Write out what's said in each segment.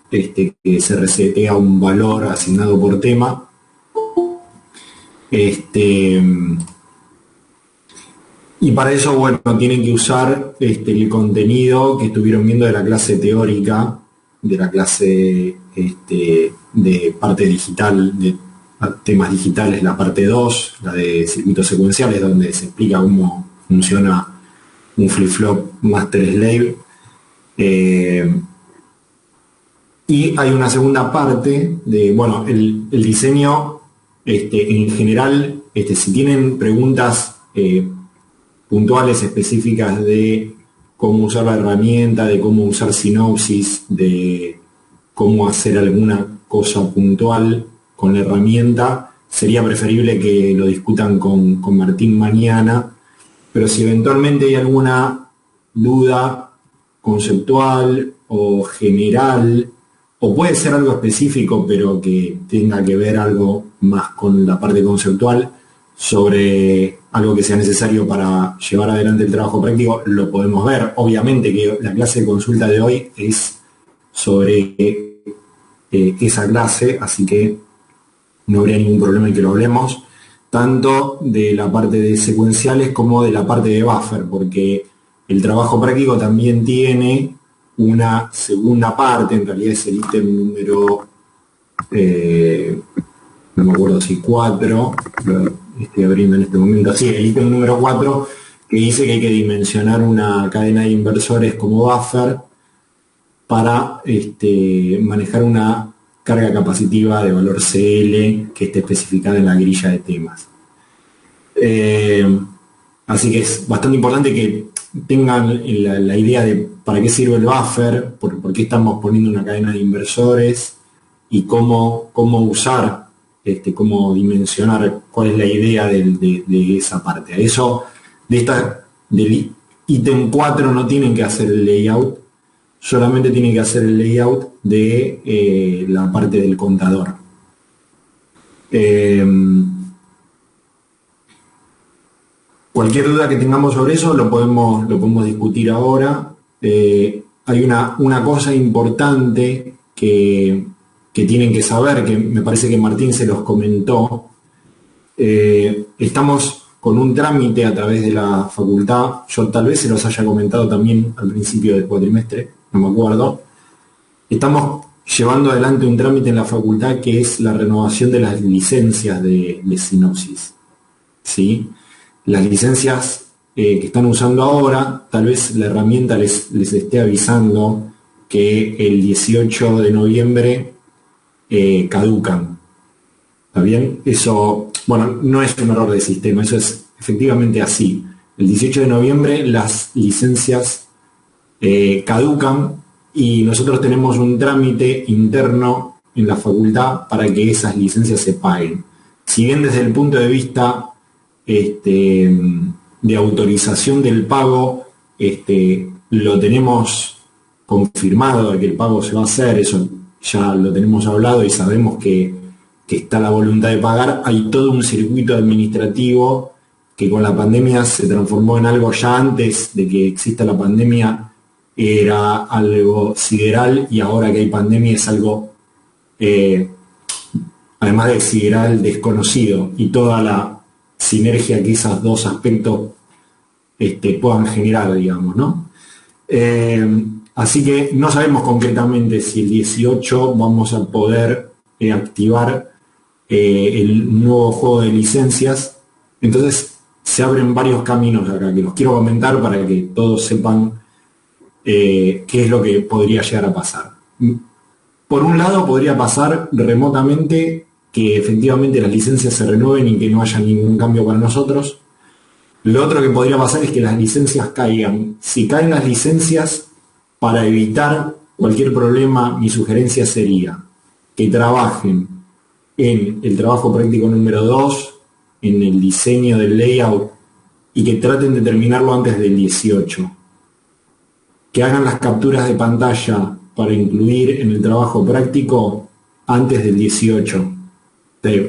que se resetea un valor asignado por tema. Y para eso, bueno, tienen que usar el contenido que estuvieron viendo de la clase teórica, de la clase de parte digital, de temas digitales, la parte 2, la de circuitos secuenciales, donde se explica cómo funciona un flip-flop master-slave. Y hay una segunda parte de, bueno, el diseño en general, si tienen preguntas puntuales, específicas de cómo usar la herramienta, de cómo usar Sinopsis, de cómo hacer alguna cosa puntual con la herramienta, sería preferible que lo discutan con Martín mañana, pero si eventualmente hay alguna duda conceptual o general, o puede ser algo específico, pero que tenga que ver algo más con la parte conceptual, sobre algo que sea necesario para llevar adelante el trabajo práctico, lo podemos ver. Obviamente que la clase de consulta de hoy es sobre esa clase, así que no habría ningún problema en que lo hablemos, tanto de la parte de secuenciales como de la parte de buffer, porque el trabajo práctico también tiene una segunda parte, en realidad es el ítem número, no me acuerdo si 4, estoy abriendo en este momento, sí, el ítem número 4, que dice que hay que dimensionar una cadena de inversores como buffer para manejar una carga capacitiva de valor CL que esté especificada en la grilla de temas. Así que es bastante importante que tengan la idea de para qué sirve el buffer, por qué estamos poniendo una cadena de inversores y cómo usar, cómo dimensionar cuál es la idea de esa parte. A eso, del ítem 4 no tienen que hacer el layout, solamente tienen que hacer el layout de la parte del contador. Cualquier duda que tengamos sobre eso lo podemos discutir ahora. Hay una cosa importante que tienen que saber, que me parece que Martín se los comentó. Estamos con un trámite a través de la facultad, yo tal vez se los haya comentado también al principio del cuatrimestre, no me acuerdo. Estamos llevando adelante un trámite en la facultad que es la renovación de las licencias de Sinopsis, ¿sí? Las licencias que están usando ahora, tal vez la herramienta les esté avisando que el 18 de noviembre caducan. ¿Está bien? Eso, bueno, no es un error de sistema, eso es efectivamente así. El 18 de noviembre las licencias caducan y nosotros tenemos un trámite interno en la facultad para que esas licencias se paguen. Si bien desde el punto de vista de autorización del pago, lo tenemos confirmado de que el pago se va a hacer, eso ya lo tenemos hablado y sabemos que está la voluntad de pagar. Hay todo un circuito administrativo que con la pandemia se transformó en algo ya antes de que exista la pandemia, era algo sideral, y ahora que hay pandemia es algo, además de sideral, desconocido, y toda la sinergia que esos dos aspectos puedan generar, digamos, ¿no? Así que no sabemos concretamente si el 18 vamos a poder activar el nuevo juego de licencias. Entonces se abren varios caminos acá que los quiero comentar para que todos sepan qué es lo que podría llegar a pasar. Por un lado podría pasar remotamente que efectivamente las licencias se renueven y que no haya ningún cambio para nosotros. Lo otro que podría pasar es que las licencias caigan. Si caen las licencias, para evitar cualquier problema, mi sugerencia sería que trabajen en el trabajo práctico número 2, en el diseño del layout, y que traten de terminarlo antes del 18. Que hagan las capturas de pantalla para incluir en el trabajo práctico antes del 18.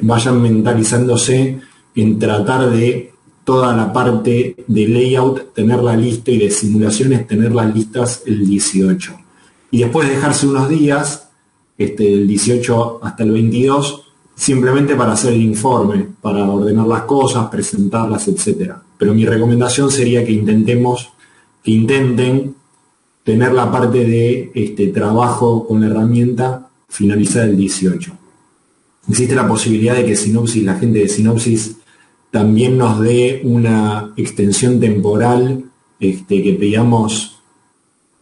Vayan mentalizándose en tratar de toda la parte de layout tenerla lista y de simulaciones tenerlas listas el 18. Y después dejarse unos días del 18 hasta el 22, simplemente para hacer el informe, para ordenar las cosas, presentarlas, etcétera. Pero mi recomendación sería que intenten tener la parte de trabajo con la herramienta finalizada el 18. Existe la posibilidad de que Sinopsis, la gente de Sinopsis, también nos dé una extensión temporal, que pedamos,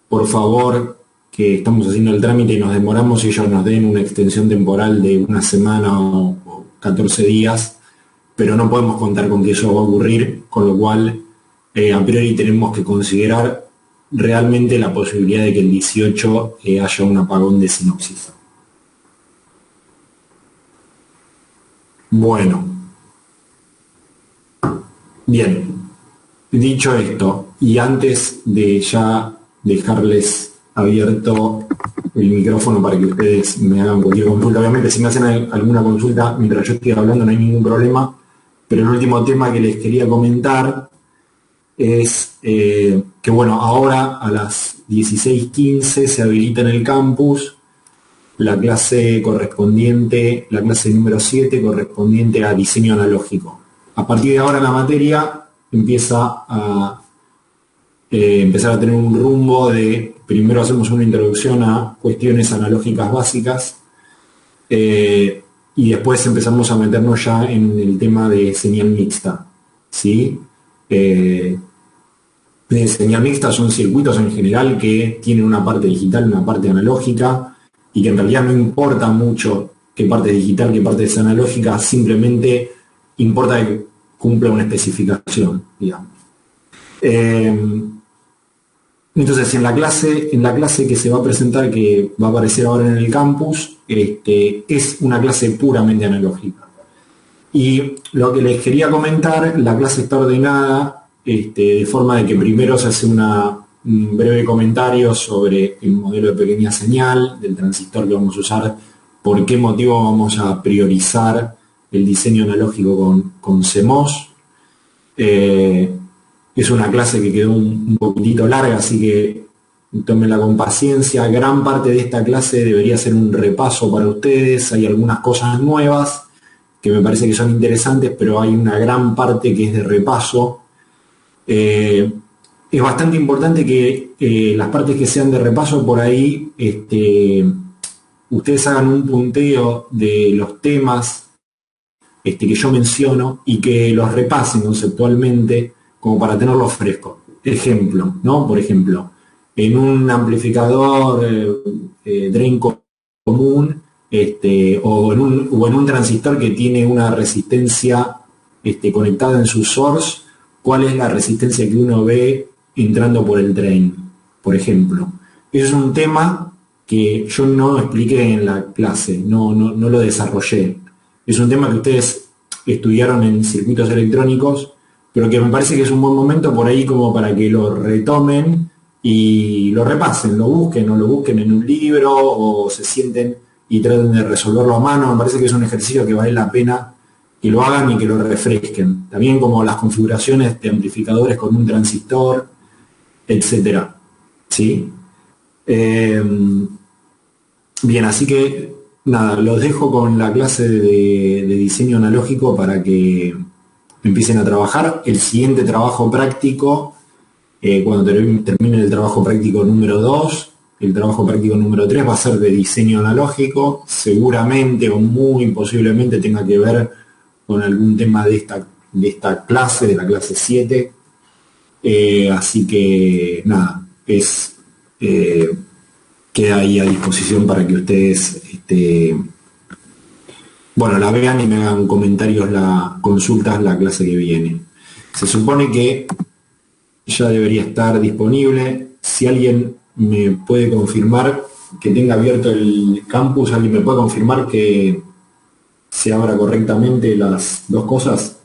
por favor, que estamos haciendo el trámite y nos demoramos y ellos nos den una extensión temporal de una semana o 14 días, pero no podemos contar con que eso va a ocurrir, con lo cual a priori tenemos que considerar realmente la posibilidad de que el 18 haya un apagón de Sinopsis. Bueno, bien, dicho esto, y antes de ya dejarles abierto el micrófono para que ustedes me hagan cualquier consulta, obviamente si me hacen alguna consulta mientras yo estoy hablando no hay ningún problema, pero el último tema que les quería comentar es que bueno, ahora a las 16:15 se habilita en el campus la clase correspondiente, la clase número 7 correspondiente a diseño analógico. A partir de ahora la materia empieza a empezar a tener un rumbo de, primero hacemos una introducción a cuestiones analógicas básicas y después empezamos a meternos ya en el tema de señal mixta, ¿sí? De señal mixta son circuitos en general que tienen una parte digital y una parte analógica, y que en realidad no importa mucho qué parte es digital, qué parte es analógica, simplemente importa que cumpla una especificación, digamos. Entonces, en la clase que se va a presentar, que va a aparecer ahora en el campus, es una clase puramente analógica. Y lo que les quería comentar, la clase está ordenada de forma de que primero se hace un breve comentario sobre el modelo de pequeña señal, del transistor que vamos a usar, por qué motivo vamos a priorizar el diseño analógico con CMOS. Es una clase que quedó un poquitito larga, así que tómenla con paciencia. Gran parte de esta clase debería ser un repaso para ustedes. Hay algunas cosas nuevas que me parece que son interesantes, pero hay una gran parte que es de repaso. Es bastante importante que las partes que sean de repaso por ahí, ustedes hagan un punteo de los temas que yo menciono y que los repasen conceptualmente como para tenerlos frescos. Ejemplo, ¿no? Por ejemplo, en un amplificador drain común o en un transistor que tiene una resistencia conectada en su source, ¿cuál es la resistencia que uno ve entrando por el drain, por ejemplo? Eso es un tema que yo no expliqué en la clase, no lo desarrollé. Es un tema que ustedes estudiaron en circuitos electrónicos, pero que me parece que es un buen momento por ahí como para que lo retomen y lo repasen, lo busquen o lo busquen en un libro o se sienten y traten de resolverlo a mano. Me parece que es un ejercicio que vale la pena que lo hagan y que lo refresquen. También como las configuraciones de amplificadores con un transistor, etcétera. ¿Sí? Bien, así que nada, los dejo con la clase de diseño analógico para que empiecen a trabajar. El siguiente trabajo práctico, cuando termine el trabajo práctico número 2, el trabajo práctico número 3 va a ser de diseño analógico. Seguramente o muy posiblemente tenga que ver con algún tema de esta clase, de la clase 7. Así que nada, queda ahí a disposición para que ustedes la vean y me hagan comentarios, consultas la clase que viene. Se supone que ya debería estar disponible. Si alguien me puede confirmar que tenga abierto el campus, alguien me puede confirmar que se abra correctamente las dos cosas.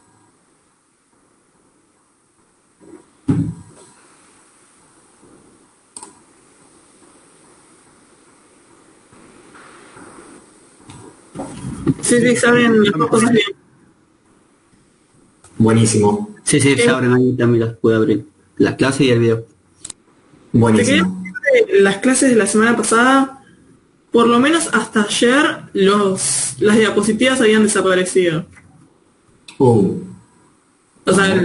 Sí, se abren las dos cosas bien. Buenísimo. Sí, se abren ahí, también las puede abrir. La clase y el video. Buenísimo. Las clases de la semana pasada, por lo menos hasta ayer las diapositivas habían desaparecido. Oh, O sea,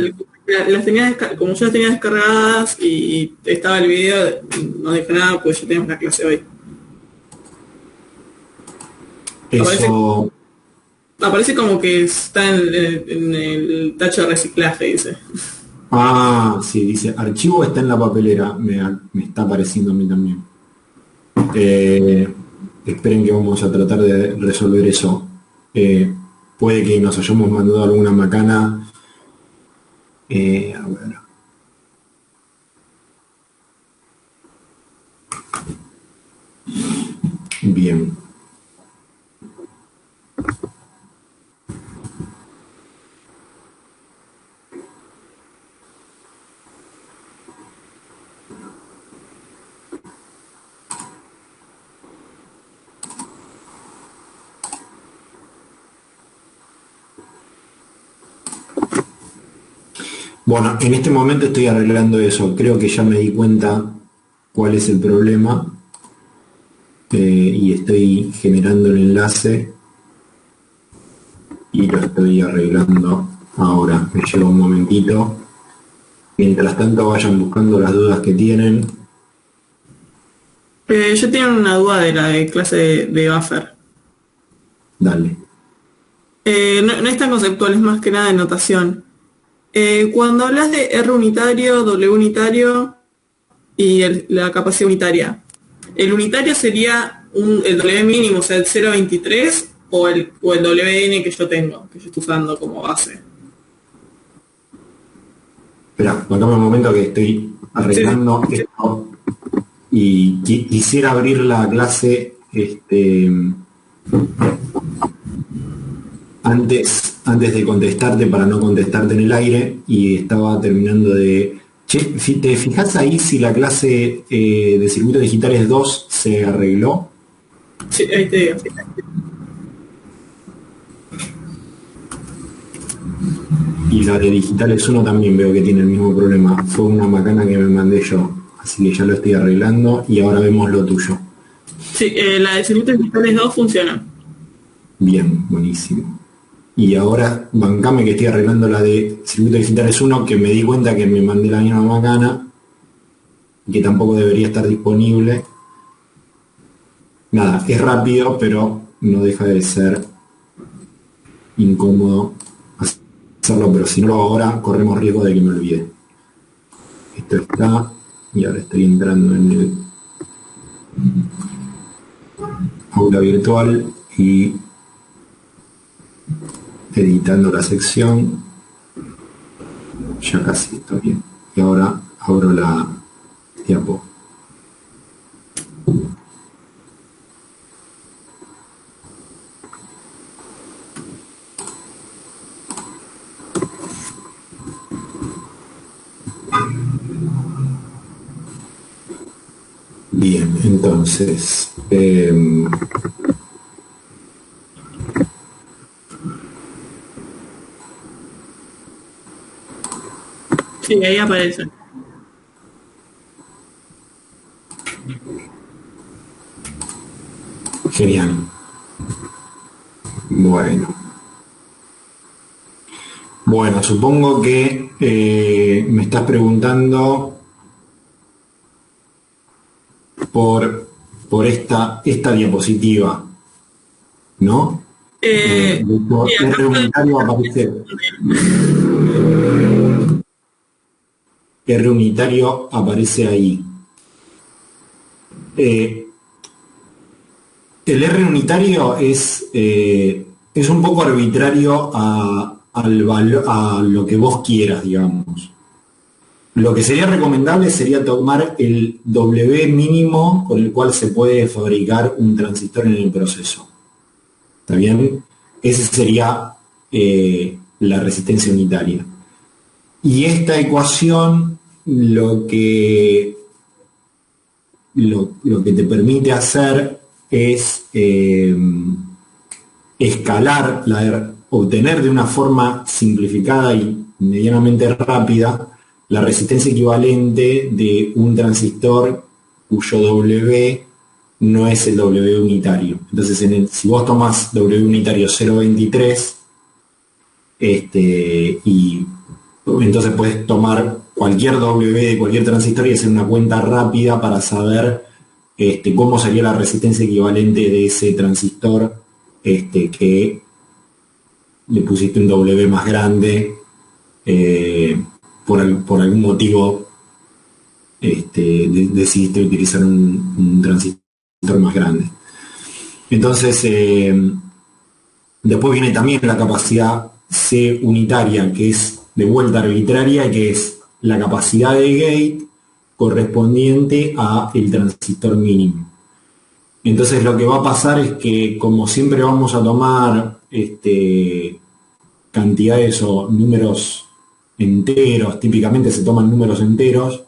las tenía como yo las tenía descargadas y estaba el video, no dije nada, pues ya tenemos la clase hoy. eso. Aparece como que está en el tacho de reciclaje, dice. Ah, sí, dice, archivo está en la papelera, me está apareciendo a mí también. Esperen que vamos a tratar de resolver eso. Puede que nos hayamos mandado alguna macana. A ver. Bien. Bueno, en este momento estoy arreglando eso. Creo que ya me di cuenta cuál es el problema y estoy generando el enlace y lo estoy arreglando ahora. Me lleva un momentito. Mientras tanto vayan buscando las dudas que tienen. Yo tenía una duda de la clase de buffer. Dale. No es tan conceptual, es más que nada de notación. Cuando hablas de R unitario, W unitario y la capacidad unitaria, ¿el unitario sería el W mínimo, o sea, el 0.23 o el WN que yo tengo, que yo estoy usando como base? Espera, contame un momento que estoy arreglando esto y quisiera abrir la clase antes de contestarte para no contestarte en el aire y estaba terminando de... Che, si te fijas ahí si la clase de circuitos digitales 2 se arregló. Sí, ahí te digo. Y la de digitales 1 también veo que tiene el mismo problema. Fue una macana que me mandé yo. Así que ya lo estoy arreglando y ahora vemos lo tuyo. Sí, la de circuitos digitales 2 funciona. Bien, buenísimo. Y ahora bancame que estoy arreglando la de circuitos digitales 1, que me di cuenta que me mandé la misma macana, que tampoco debería estar disponible. Nada, es rápido, pero no deja de ser incómodo hacerlo, pero si no lo hago ahora, corremos riesgo de que me olvide. Esto está, y ahora estoy entrando en el aula virtual y editando la sección. Ya casi está bien. Y ahora abro la diapo. Bien, entonces Sí, ahí aparece. genial. Bueno, supongo que me estás preguntando por esta diapositiva, ¿no? Sí, acá R unitario aparece. R unitario aparece ahí. El R unitario es un poco arbitrario a lo que vos quieras, digamos. Lo que sería recomendable sería tomar el W mínimo con el cual se puede fabricar un transistor en el proceso. ¿Está bien? Ese sería la resistencia unitaria. Y esta ecuación lo que te permite hacer es escalar, obtener de una forma simplificada y medianamente rápida la resistencia equivalente de un transistor cuyo W no es el W unitario. Entonces, si vos tomás W unitario 0.23, y entonces puedes tomar cualquier W de cualquier transistor y hacer una cuenta rápida para saber cómo sería la resistencia equivalente de ese transistor que le pusiste un W más grande por algún motivo. Decidiste utilizar un transistor más grande. Entonces, después viene también la capacidad C unitaria, que es de vuelta arbitraria, y que es la capacidad de gate correspondiente a el transistor mínimo. Entonces lo que va a pasar es que, como siempre vamos a tomar cantidades o números enteros, típicamente se toman números enteros,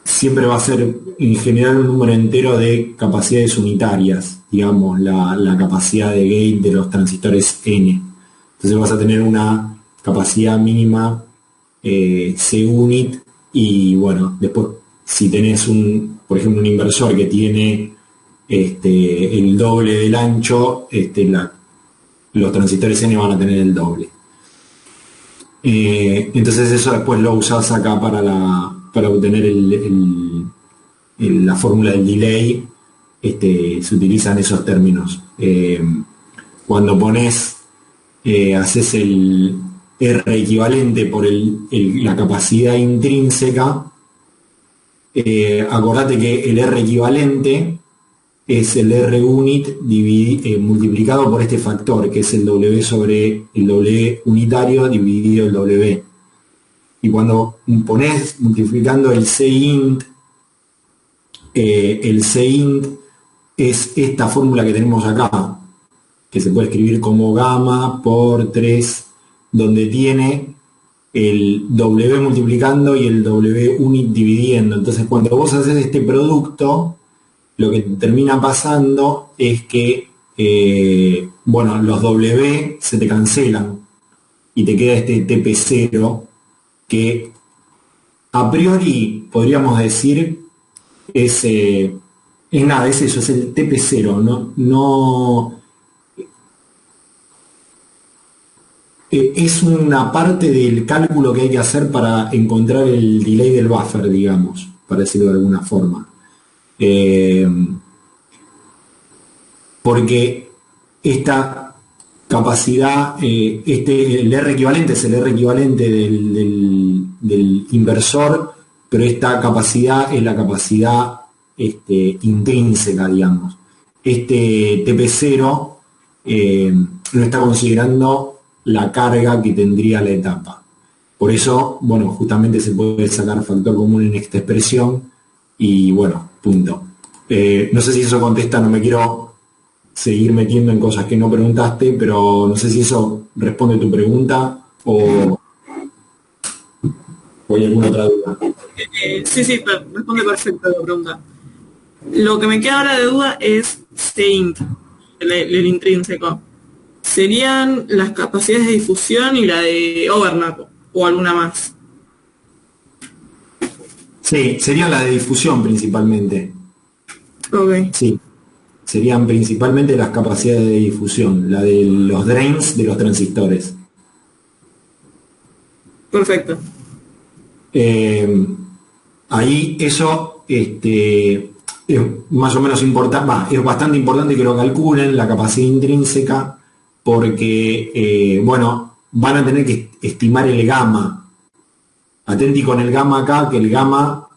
siempre va a ser en general un número entero de capacidades unitarias, digamos, la capacidad de gate de los transistores N. Entonces vas a tener una capacidad mínima C unit, y bueno, después si tenés por ejemplo, un inversor que tiene el doble del ancho, los transistores N van a tener el doble. Entonces eso después lo usás acá para obtener la fórmula del delay. Se utilizan esos términos. Cuando pones, haces el R equivalente por la capacidad intrínseca, acordate que el R equivalente es el R unit multiplicado por este factor, que es el W sobre el W unitario dividido el W. Y cuando pones multiplicando el Cint es esta fórmula que tenemos acá, que se puede escribir como gamma por 3, donde tiene el W multiplicando y el W unit dividiendo. Entonces, cuando vos haces este producto, lo que termina pasando es que los W se te cancelan y te queda este TP0, que a priori podríamos decir es nada, es eso, es el TP0, es una parte del cálculo que hay que hacer para encontrar el delay del buffer, digamos, para decirlo de alguna forma. Porque esta capacidad, el R equivalente es el R equivalente del inversor, pero esta capacidad es la capacidad intrínseca, digamos. Este TP0 no está considerando la carga que tendría la etapa. Por eso, bueno, justamente se puede sacar factor común en esta expresión y bueno, punto. No sé si eso contesta, no me quiero seguir metiendo en cosas que no preguntaste, pero no sé si eso responde tu pregunta o hay alguna otra duda. Sí, responde perfecto la pregunta. Lo que me queda ahora de duda es Cint, el intrínseco. ¿Serían las capacidades de difusión y la de overlap o alguna más? Sí, serían la de difusión principalmente. Ok. Sí, serían principalmente las capacidades de difusión, la de los drains de los transistores. Perfecto. Ahí eso es más o menos importante, es bastante importante que lo calculen, la capacidad intrínseca, porque van a tener que estimar el gamma. Atenti con el gamma acá, que el gamma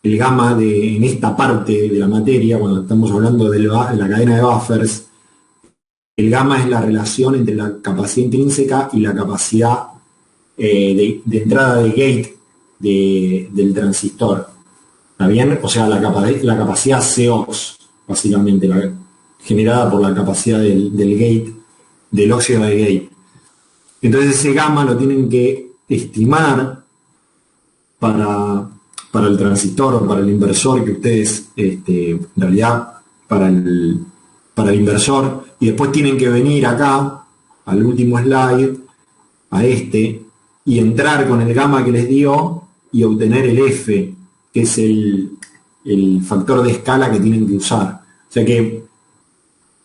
en esta parte de la materia, cuando estamos hablando de la cadena de buffers, el gamma es la relación entre la capacidad intrínseca y la capacidad de entrada de gate del transistor. ¿Está bien? O sea, la capacidad COX, básicamente, generada por la capacidad del gate, del óxido de gate. Entonces ese gamma lo tienen que estimar para el transistor o para el inversor que ustedes, en realidad para el inversor, y después tienen que venir acá al último slide, y entrar con el gamma que les dio y obtener el F, que es el el factor de escala que tienen que usar. O sea que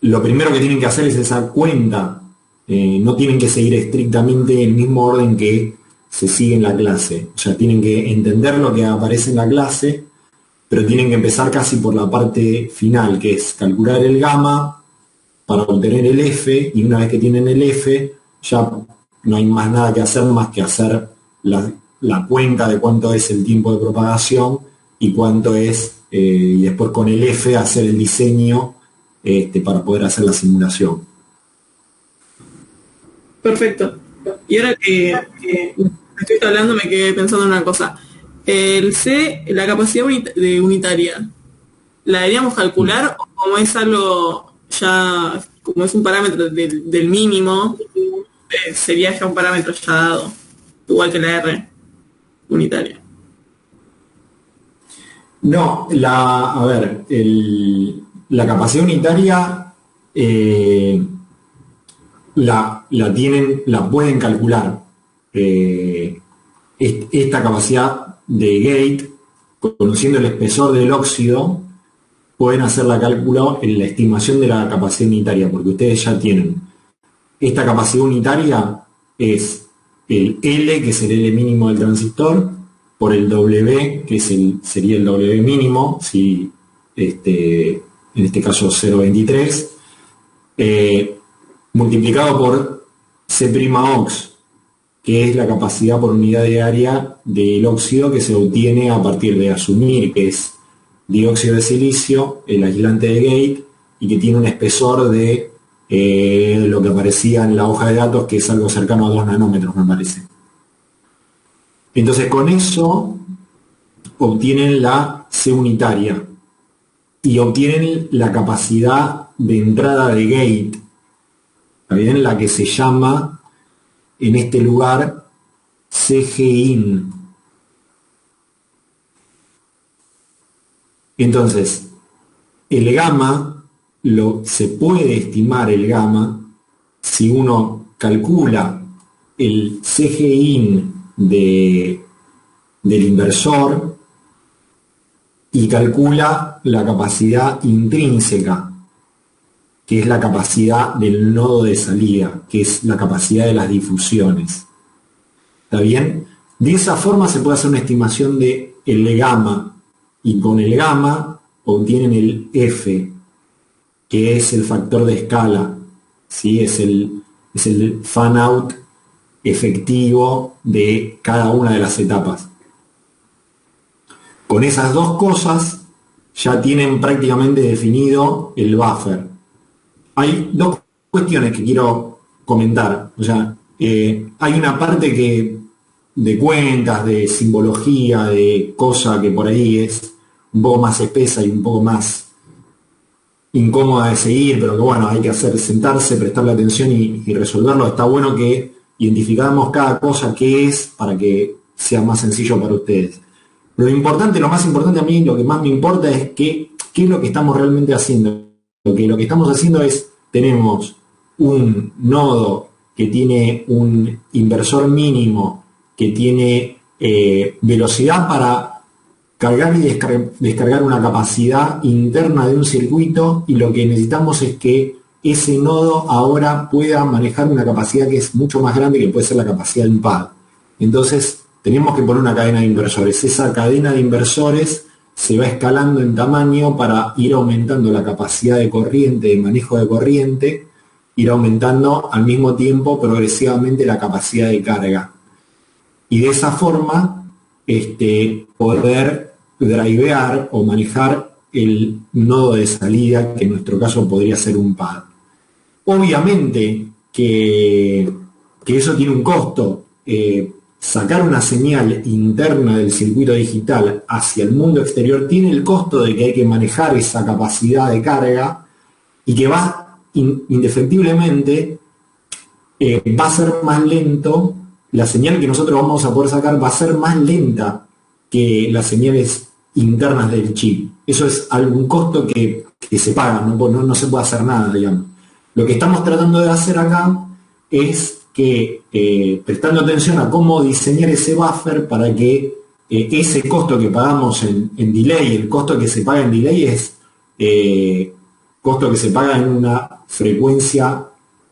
lo primero que tienen que hacer es esa cuenta. No tienen que seguir estrictamente el mismo orden que se sigue en la clase. O sea, tienen que entender lo que aparece en la clase, pero tienen que empezar casi por la parte final, que es calcular el gamma para obtener el F, y una vez que tienen el F, ya no hay más nada que hacer más que hacer la cuenta de cuánto es el tiempo de propagación y cuánto es, y después con el F hacer el diseño para poder hacer la simulación. Perfecto. Y ahora que estoy hablando me quedé pensando en una cosa. El C, la capacidad unitaria, ¿la deberíamos calcular o como es algo ya, como es un parámetro del mínimo, sería ya un parámetro ya dado, igual que la R unitaria? No, a ver, la capacidad unitaria la pueden calcular. Esta capacidad de gate, conociendo el espesor del óxido, pueden hacer la cálculo en la estimación de la capacidad unitaria, porque ustedes ya tienen. Esta capacidad unitaria es el L, que es el L mínimo del transistor, por el W, que sería el W mínimo, si en este caso 0,23, multiplicado por C'-ox, que es la capacidad por unidad de área del óxido que se obtiene a partir de asumir que es dióxido de silicio, el aislante de gate, y que tiene un espesor de lo que aparecía en la hoja de datos, que es algo cercano a 2 nanómetros, me parece. Entonces con eso obtienen la C unitaria y obtienen la capacidad de entrada de gate, ¿está bien? La que se llama en este lugar CGIN. Entonces, el gamma, se puede estimar el gamma si uno calcula el CGIN del inversor y calcula la capacidad intrínseca, que es la capacidad del nodo de salida, que es la capacidad de las difusiones. ¿Está bien? De esa forma se puede hacer una estimación de el gamma, y con el gamma obtienen el F, que es el factor de escala, ¿sí? Es el fan out efectivo de cada una de las etapas. Con esas dos cosas ya tienen prácticamente definido el buffer. Hay dos cuestiones que quiero comentar. O sea, hay una parte de cuentas, de simbología, de cosa que por ahí es un poco más espesa y un poco más incómoda de seguir, pero que bueno, hay que sentarse, prestarle atención y resolverlo. Está bueno que identificamos cada cosa que es para que sea más sencillo para ustedes. Lo más importante a mí, lo que más me importa es qué es lo que estamos realmente haciendo. Lo que estamos haciendo es, tenemos un nodo que tiene un inversor mínimo, que tiene velocidad para cargar y descargar una capacidad interna de un circuito, y lo que necesitamos es que ese nodo ahora pueda manejar una capacidad que es mucho más grande, que puede ser la capacidad de un pad. Entonces tenemos que poner una cadena de inversores. Esa cadena de inversores se va escalando en tamaño para ir aumentando la capacidad de corriente, de manejo de corriente, ir aumentando al mismo tiempo progresivamente la capacidad de carga. Y de esa forma poder drivear o manejar el nodo de salida, que en nuestro caso podría ser un pad. Obviamente que eso tiene un costo. Sacar una señal interna del circuito digital hacia el mundo exterior tiene el costo de que hay que manejar esa capacidad de carga, y que va indefectiblemente va a ser más lento. La señal que nosotros vamos a poder sacar va a ser más lenta que las señales internas del chip. Eso es algún costo que se paga, no se puede hacer nada, digamos. Lo que estamos tratando de hacer acá es que, prestando atención a cómo diseñar ese buffer para que ese costo que pagamos en delay, el costo que se paga en delay es costo que se paga en una frecuencia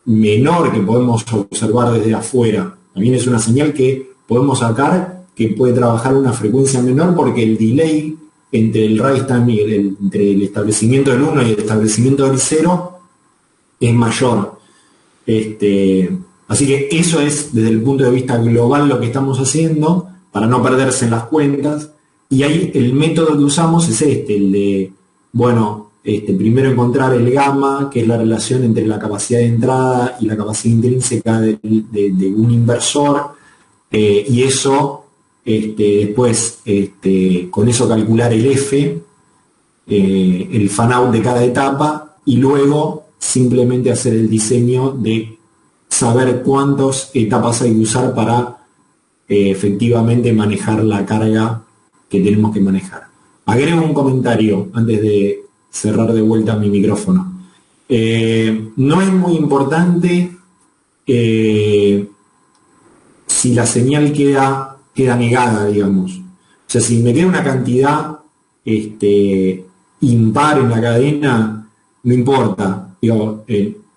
menor que podemos observar desde afuera. También es una señal que podemos sacar que puede trabajar una frecuencia menor porque el delay entre el rise time entre el establecimiento del 1 y el establecimiento del 0 es mayor. Así que eso es desde el punto de vista global lo que estamos haciendo para no perderse en las cuentas. Y ahí el método que usamos es el de, primero encontrar el gamma, que es la relación entre la capacidad de entrada y la capacidad intrínseca de un inversor, y eso, después, con eso calcular el F, el fan-out de cada etapa, y luego simplemente hacer el diseño de saber cuántas etapas hay que usar para efectivamente manejar la carga que tenemos que manejar. Agrego un comentario antes de cerrar de vuelta mi micrófono. No es muy importante si la señal queda negada, digamos. O sea, si me queda una cantidad impar en la cadena, no importa. Digo,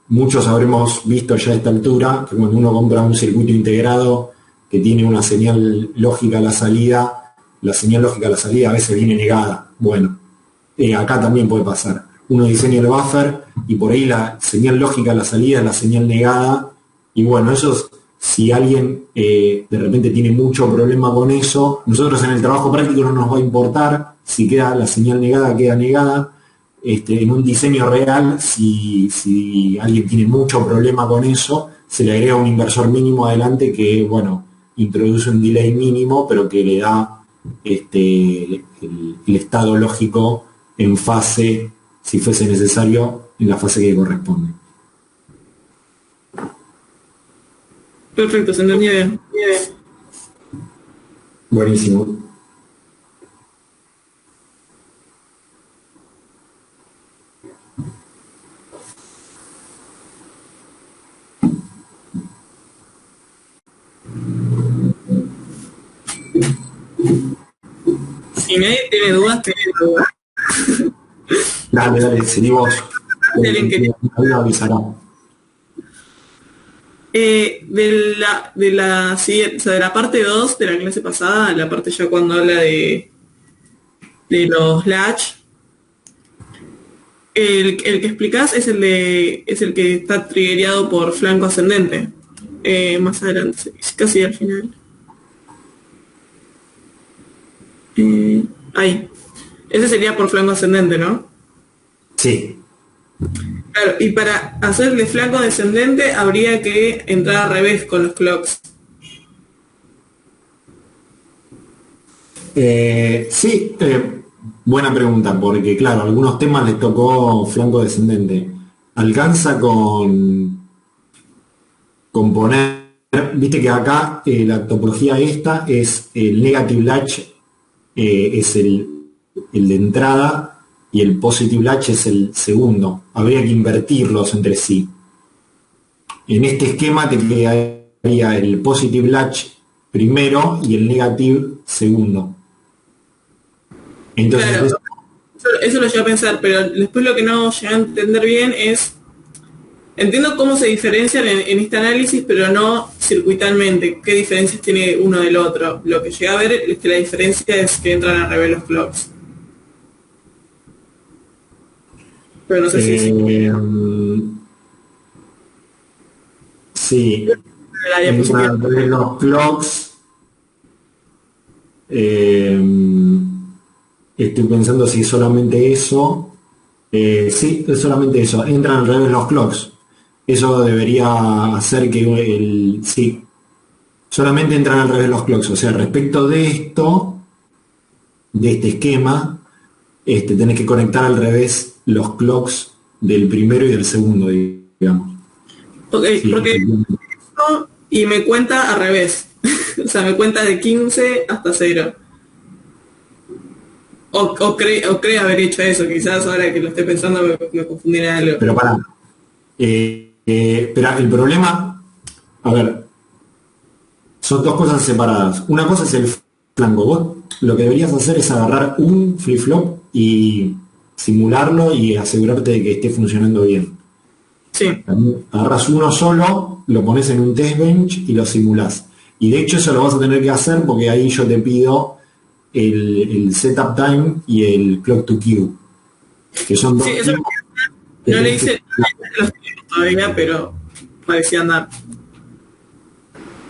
muchos habremos visto ya a esta altura que cuando uno compra un circuito integrado que tiene una señal lógica a la salida, la señal lógica a la salida a veces viene negada. Bueno, acá también puede pasar. Uno diseña el buffer y por ahí la señal lógica a la salida es la señal negada. Y bueno, eso, si alguien de repente tiene mucho problema con eso, nosotros en el trabajo práctico no nos va a importar si queda la señal negada, queda negada. En un diseño real, si alguien tiene mucho problema con eso, se le agrega un inversor mínimo adelante que, introduce un delay mínimo, pero que le da el estado lógico en fase, si fuese necesario, en la fase que corresponde. Perfecto, se entendió bien. Buenísimo. Si nadie tiene dudas, Dale, seguí vos. Avisará. De la parte 2 de la clase pasada, la parte ya cuando habla de los latch, el que explicás es el que está triggereado por flanco ascendente. Más adelante, casi al final. Ahí. Ese sería por flanco ascendente, ¿no? Sí. Claro, y para hacer de flanco descendente habría que entrar al revés con los clocks. Sí, buena pregunta, porque claro, algunos temas les tocó flanco descendente. Alcanza con poner, viste que acá la topología esta es el negative latch, es el de entrada, y el positive latch es el segundo. Habría que invertirlos entre sí. En este esquema te quedaría el positive latch primero y el negative segundo. Entonces, claro, eso lo llevo a pensar, pero después lo que no llegué a entender bien es, entiendo cómo se diferencian en este análisis, pero no circuitalmente, qué diferencias tiene uno del otro. Lo que llegué a ver es que la diferencia es que entran al revés los clocks. Pero no sé si sí, entre los clocks, estoy pensando si es solamente eso. Sí, es solamente eso, entran al revés los clocks. Eso debería hacer que sí, solamente entran al revés los clocks. O sea, respecto de esto, de este esquema, tenés que conectar al revés los clocks del primero y del segundo, digamos. Okay, sí, porque y me cuenta al revés. O sea, me cuenta de 15 hasta 0. O cree haber hecho eso, quizás ahora que lo estoy pensando me confundí en algo. Pero pará. Pero el problema, a ver, son dos cosas separadas. Una cosa es el flanco. Vos lo que deberías hacer es agarrar un flip-flop y simularlo y asegurarte de que esté funcionando bien. Sí. Agarras uno solo, lo pones en un test bench y lo simulás. Y de hecho eso lo vas a tener que hacer porque ahí yo te pido el setup time y el clock to queue, que son dos Sí, eso tiempos no le hice los tiempos todavía, pero parecía andar.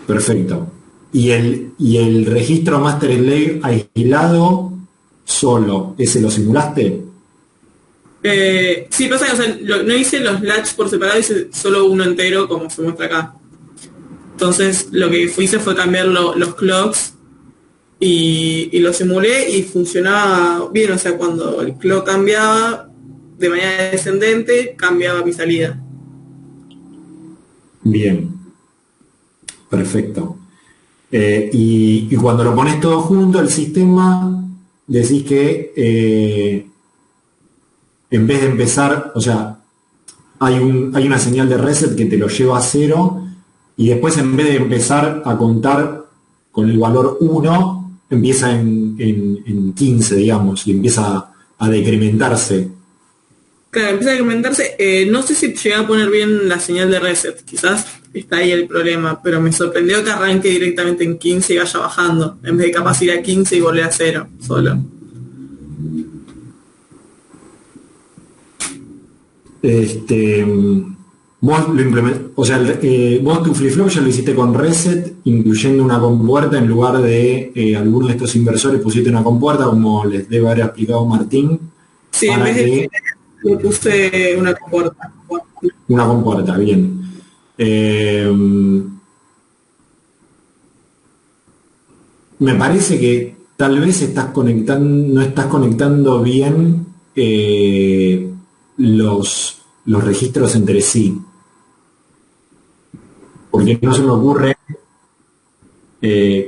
Perfecto. Y el registro master slave aislado solo, ¿ese lo simulaste? Sí, pasa que o sea, no hice los latch por separado, hice solo uno entero como se muestra acá. Entonces lo que hice fue cambiar los clocks y lo simulé y funcionaba bien. O sea, cuando el clock cambiaba de manera descendente, cambiaba mi salida. Bien, perfecto. Y cuando lo pones todo junto, el sistema, decís que en vez de empezar, o sea, hay una señal de reset que te lo lleva a cero y después en vez de empezar a contar con el valor 1, empieza en 15, digamos, y empieza a decrementarse. Claro, empieza a incrementarse. No sé si llegué a poner bien la señal de reset. Quizás está ahí el problema, pero me sorprendió que arranque directamente en 15 y vaya bajando, en vez de capaz ir a 15 y volver a 0 solo. Vos lo o sea, vos tu flip-flop ya lo hiciste con reset, incluyendo una compuerta en lugar de alguno de estos inversores pusiste una compuerta, como les debe haber explicado Martín. Sí, en vez de le puse una compuerta. Una compuerta, bien. Me parece que tal vez no estás conectando bien los registros entre sí. Porque no se me ocurre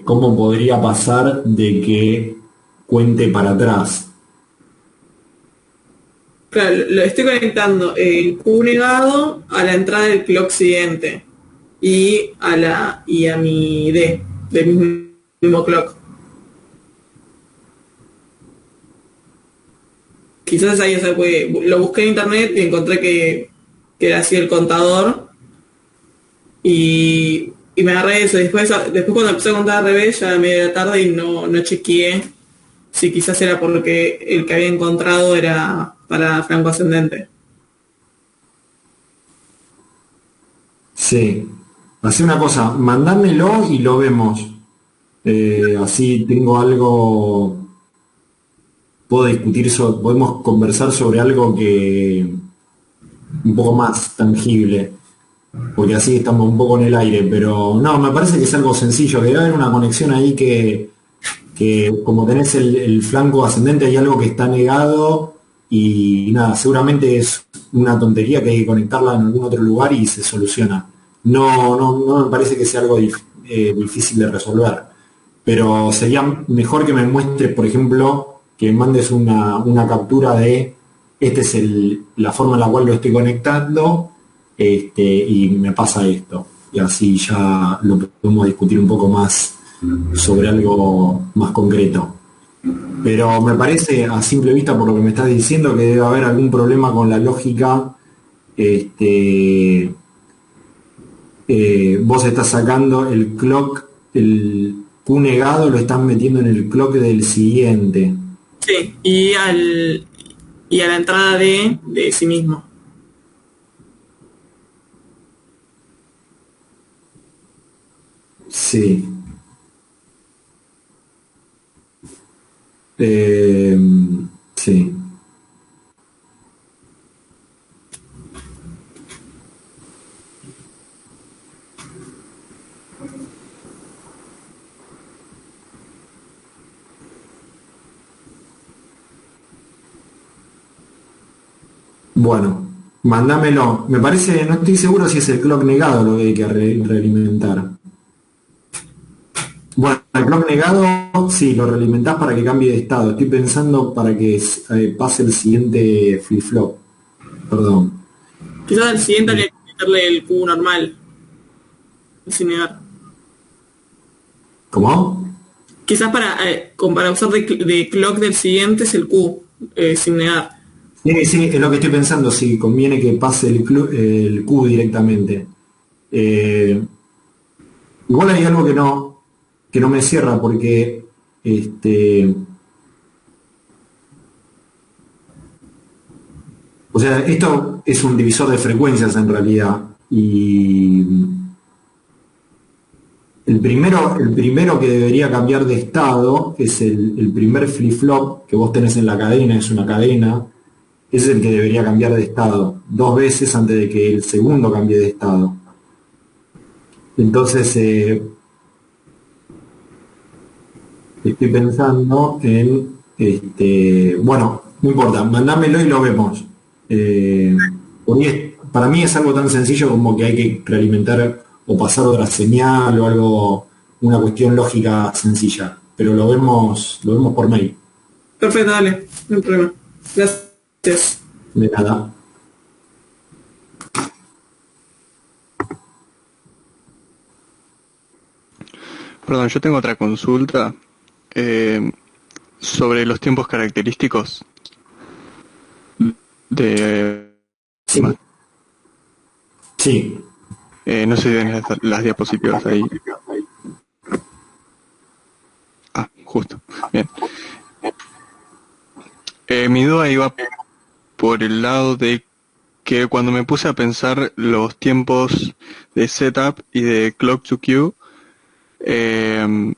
cómo podría pasar de que cuente para atrás. Claro, lo estoy conectando el Q negado a la entrada del clock siguiente y a mi D del mismo clock. Quizás ahí se puede. Lo busqué en internet y encontré que era así el contador y me agarré eso. Después cuando empecé a contar al revés ya a media tarde y no chequeé si quizás era porque el que había encontrado era para franco ascendente. Sí. Hacé una cosa, mandámelo y lo vemos. Así tengo algo, puedo discutir podemos conversar sobre algo que un poco más tangible, porque así estamos un poco en el aire, pero no, me parece que es algo sencillo, que debe haber una conexión ahí que como tenés el flanco ascendente hay algo que está negado y nada, seguramente es una tontería que hay que conectarla en algún otro lugar y se soluciona. No me parece que sea algo difícil de resolver, pero sería mejor que me muestres, por ejemplo, que mandes una captura de esta es la forma en la cual lo estoy conectando y me pasa esto. Y así ya lo podemos discutir un poco más sobre algo más concreto. Pero me parece, a simple vista, por lo que me estás diciendo, que debe haber algún problema con la lógica. Vos estás sacando el clock, el Q negado lo estás metiendo en el clock del siguiente. Sí, y a la entrada de sí mismo. Sí. Sí. Bueno, mándamelo. Me parece, no estoy seguro si es el clock negado lo que hay que realimentar. Bueno, el clock negado, sí, lo realimentás para que cambie de estado. Estoy pensando para que pase el siguiente flip-flop. Perdón. Quizás al siguiente habría que meterle el Q normal. Sin negar. ¿Cómo? Quizás para usar de clock del siguiente es el Q, sin negar. Sí, sí, es lo que estoy pensando, si conviene que pase el Q directamente. Eh, Igual hay algo que no me cierra porque este, o sea, esto es un divisor de frecuencias en realidad. Y el primero que debería cambiar de estado es el primer flip-flop que vos tenés en la cadena, es una cadena, es el que debería cambiar de estado 2 veces antes de que el segundo cambie de estado. Entonces, estoy pensando en, bueno, no importa, mandámelo y lo vemos. Para mí es algo tan sencillo como que hay que realimentar o pasar otra señal o algo, una cuestión lógica sencilla, pero lo vemos por mail. Perfecto, dale, no hay problema. Gracias. De nada. Perdón, yo tengo otra consulta eh, sobre los tiempos característicos de... Sí, sí, no sé si tienes las diapositivas ahí. Ah, justo. Bien. Mi duda iba por el lado de que cuando me puse a pensar los tiempos de setup y de clock to queue, eh,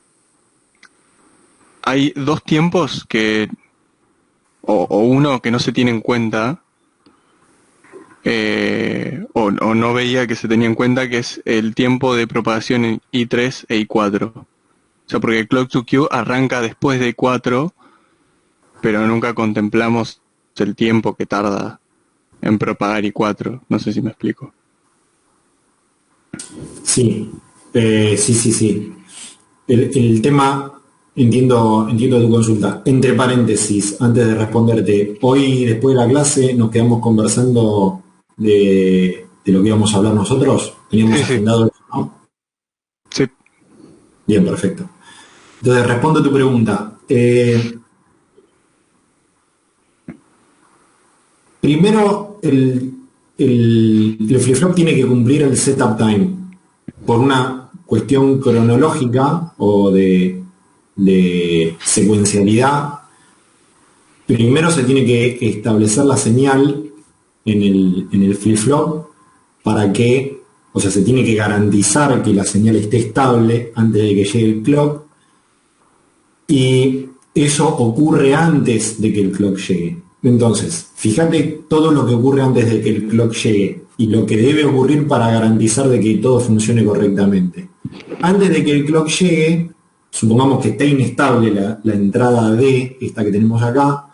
hay dos tiempos que, o uno que no se tiene en cuenta, o no veía que se tenía en cuenta, que es el tiempo de propagación en I3 e I4. O sea, porque clock to queue arranca después de I4, pero nunca contemplamos el tiempo que tarda en propagar I4. No sé si me explico. sí, sí, sí, sí. El tema, entiendo tu consulta. Entre paréntesis, antes de responderte, hoy después de la clase nos quedamos conversando de lo que íbamos a hablar nosotros. Teníamos Sí, sí, agendado eso, ¿no? sí. Bien, perfecto. Entonces, respondo a tu pregunta. Primero, el flip-flop tiene que cumplir el setup time por una cuestión cronológica o de secuencialidad. Primero se tiene que establecer la señal en el flip-flop para que, o sea, se tiene que garantizar que la señal esté estable antes de que llegue el clock y eso ocurre antes de que el clock llegue. Entonces, fíjate todo lo que ocurre antes de que el clock llegue y lo que debe ocurrir para garantizar de que todo funcione correctamente. Antes de que el clock llegue, supongamos que está inestable la entrada D, esta que tenemos acá,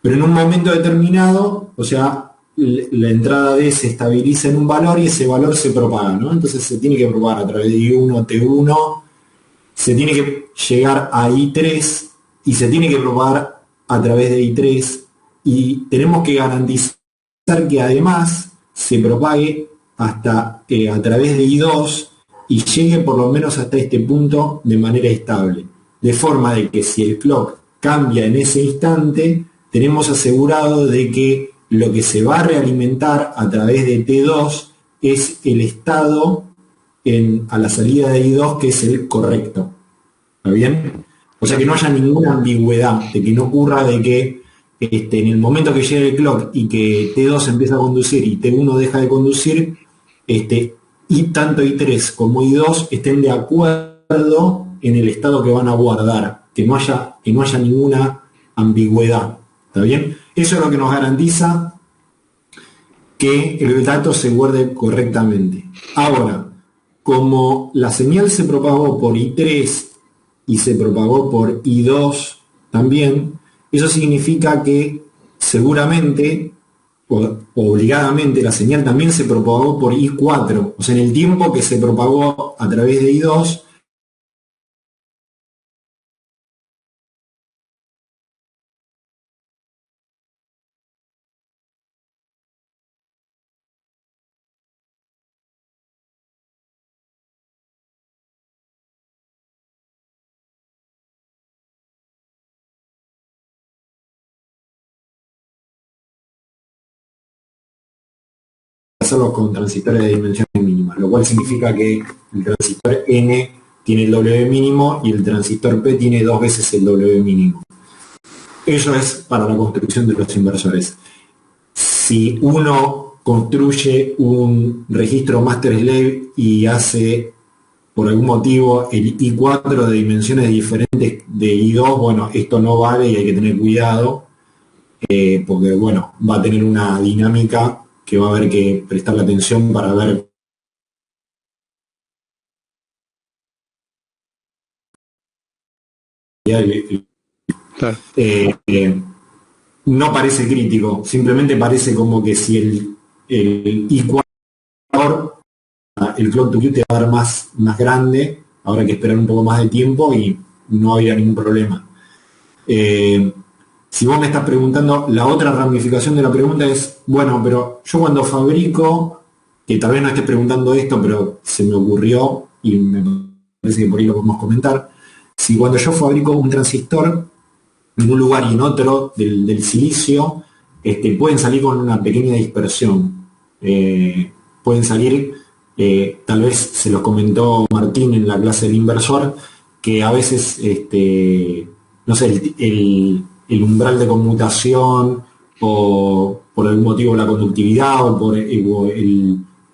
pero en un momento determinado, o sea, la entrada D se estabiliza en un valor y ese valor se propaga, ¿no? Entonces se tiene que propagar a través de I1, T1, se tiene que llegar a I3 y se tiene que propagar a través de I3 y tenemos que garantizar que además se propague hasta a través de I2 y llegue por lo menos hasta este punto de manera estable. De forma de que si el clock cambia en ese instante, tenemos asegurado de que lo que se va a realimentar a través de T2 es el estado a la salida de I2 que es el correcto. ¿Está bien? O sea que no haya ninguna ambigüedad, de que no ocurra de que en el momento que llegue el clock y que T2 empieza a conducir y T1 deja de conducir, y tanto I3 como I2 estén de acuerdo en el estado que van a guardar, que no haya ninguna ambigüedad. ¿Está bien? Eso es lo que nos garantiza que el dato se guarde correctamente. Ahora, como la señal se propagó por I3 y se propagó por I2 también, eso significa que seguramente o obligadamente la señal también se propagó por I4, o sea, en el tiempo que se propagó a través de I2, hacerlos con transistores de dimensiones mínimas, lo cual significa que el transistor N tiene el W mínimo y el transistor P tiene 2 veces el W mínimo. Eso es para la construcción de los inversores. Si uno construye un registro master slave y hace por algún motivo el I4 de dimensiones diferentes de I2, bueno, esto no vale y hay que tener cuidado, porque bueno, va a tener una dinámica que va a haber que prestarle atención para ver Claro. no parece crítico, simplemente parece como que si el I4, el clock to queue te va a dar más grande, habrá que esperar un poco más de tiempo y no habría ningún problema. Si vos me estás preguntando, la otra ramificación de la pregunta es, bueno, pero yo cuando fabrico, que tal vez no estés preguntando esto, pero se me ocurrió y me parece que por ahí lo podemos comentar, si cuando yo fabrico un transistor en un lugar y en otro del silicio, pueden salir con una pequeña dispersión. Pueden salir, tal vez se los comentó Martín en la clase del inversor, que a veces, no sé, el umbral de conmutación o por algún motivo la conductividad o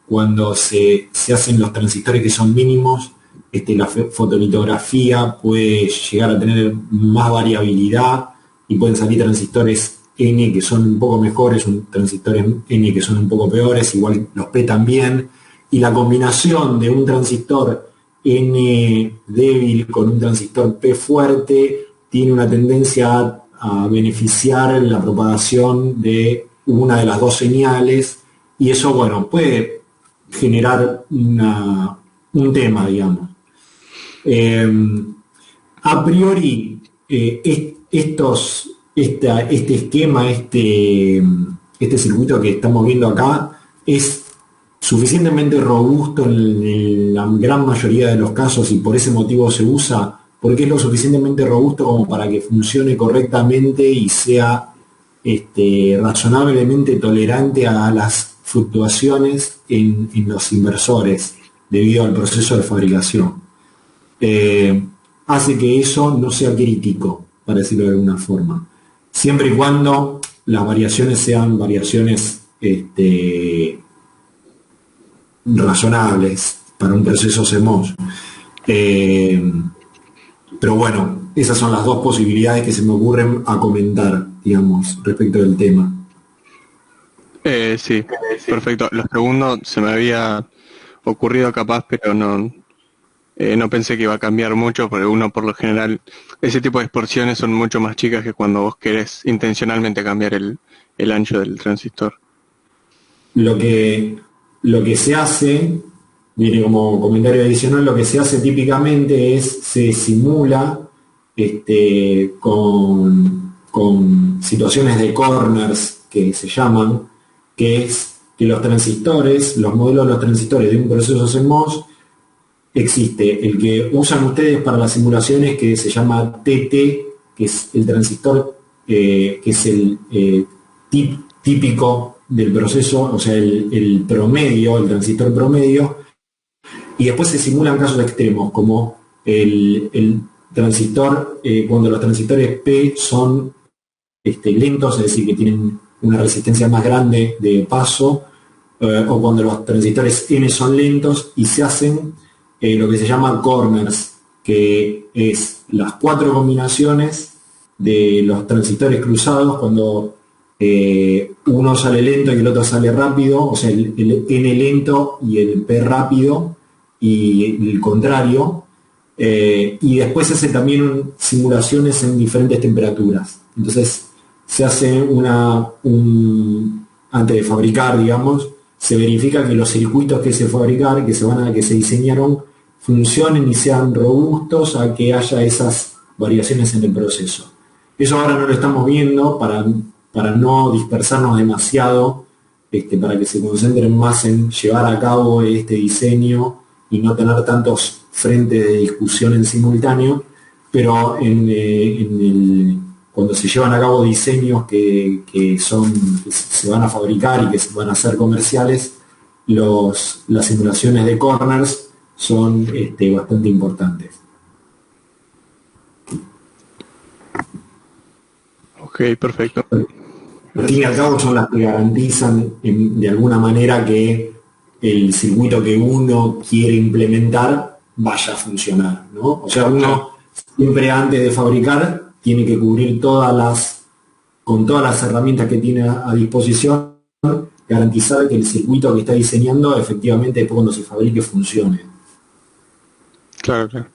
cuando se hacen los transistores que son mínimos, la fotolitografía puede llegar a tener más variabilidad y pueden salir transistores N que son un poco mejores, transistores N que son un poco peores, igual los P también, y la combinación de un transistor N débil con un transistor P fuerte tiene una tendencia a beneficiar la propagación de una de las dos señales, y eso, bueno, puede generar un tema, digamos. A priori, este esquema, este circuito que estamos viendo acá es suficientemente robusto en la gran mayoría de los casos y por ese motivo se usa, porque es lo suficientemente robusto como para que funcione correctamente y sea razonablemente tolerante a las fluctuaciones en los inversores debido al proceso de fabricación. Hace que eso no sea crítico, para decirlo de alguna forma, siempre y cuando las variaciones sean variaciones razonables para un proceso CMOS. Pero bueno, esas son las dos posibilidades que se me ocurren a comentar, digamos, respecto del tema. Sí, perfecto. Lo segundo se me había ocurrido capaz, pero no pensé que iba a cambiar mucho, porque uno por lo general, ese tipo de exporciones son mucho más chicas que cuando vos querés intencionalmente cambiar el ancho del transistor. Lo que se hace, viene como comentario adicional, lo que se hace típicamente es, se simula con situaciones de corners que se llaman, que es que los modelos de los transistores de un proceso CMOS, existe el que usan ustedes para las simulaciones que se llama TT, que es el transistor que es el típico del proceso, o sea, el promedio, el transistor promedio, y después se simulan casos extremos, como el transistor, cuando los transistores P son lentos, es decir, que tienen una resistencia más grande de paso, o cuando los transistores N son lentos, y se hacen lo que se llama corners, que es las 4 combinaciones de los transistores cruzados cuando uno sale lento y el otro sale rápido, o sea, el N lento y el P rápido, y el contrario, y después se hace también simulaciones en diferentes temperaturas. Entonces se hace antes de fabricar, digamos, se verifica que los circuitos que se fabricaron, que se diseñaron, funcionen y sean robustos a que haya esas variaciones en el proceso. Eso ahora no lo estamos viendo para no dispersarnos demasiado, para que se concentren más en llevar a cabo este diseño y no tener tantos frentes de discusión en simultáneo, pero cuando se llevan a cabo diseños que se van a fabricar y que van a ser comerciales, las simulaciones de corners son bastante importantes. Ok, perfecto. Al fin y al cabo son las que garantizan de alguna manera que el circuito que uno quiere implementar vaya a funcionar, ¿no? O sea, uno siempre antes de fabricar tiene que cubrir con todas las herramientas que tiene a disposición, garantizar que el circuito que está diseñando efectivamente después cuando se fabrique funcione. Claro, claro.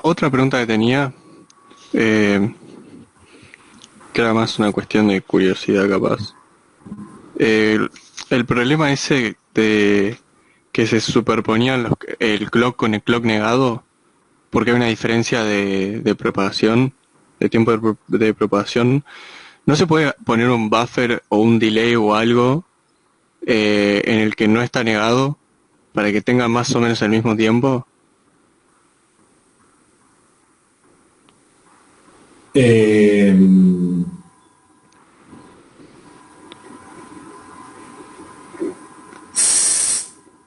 Otra pregunta que tenía, que era más una cuestión de curiosidad capaz. El problema ese de que se superponían el clock con el clock negado, porque hay una diferencia de propagación, de tiempo de propagación, ¿no se puede poner un buffer o un delay o algo en el que no está negado para que tenga más o menos el mismo tiempo?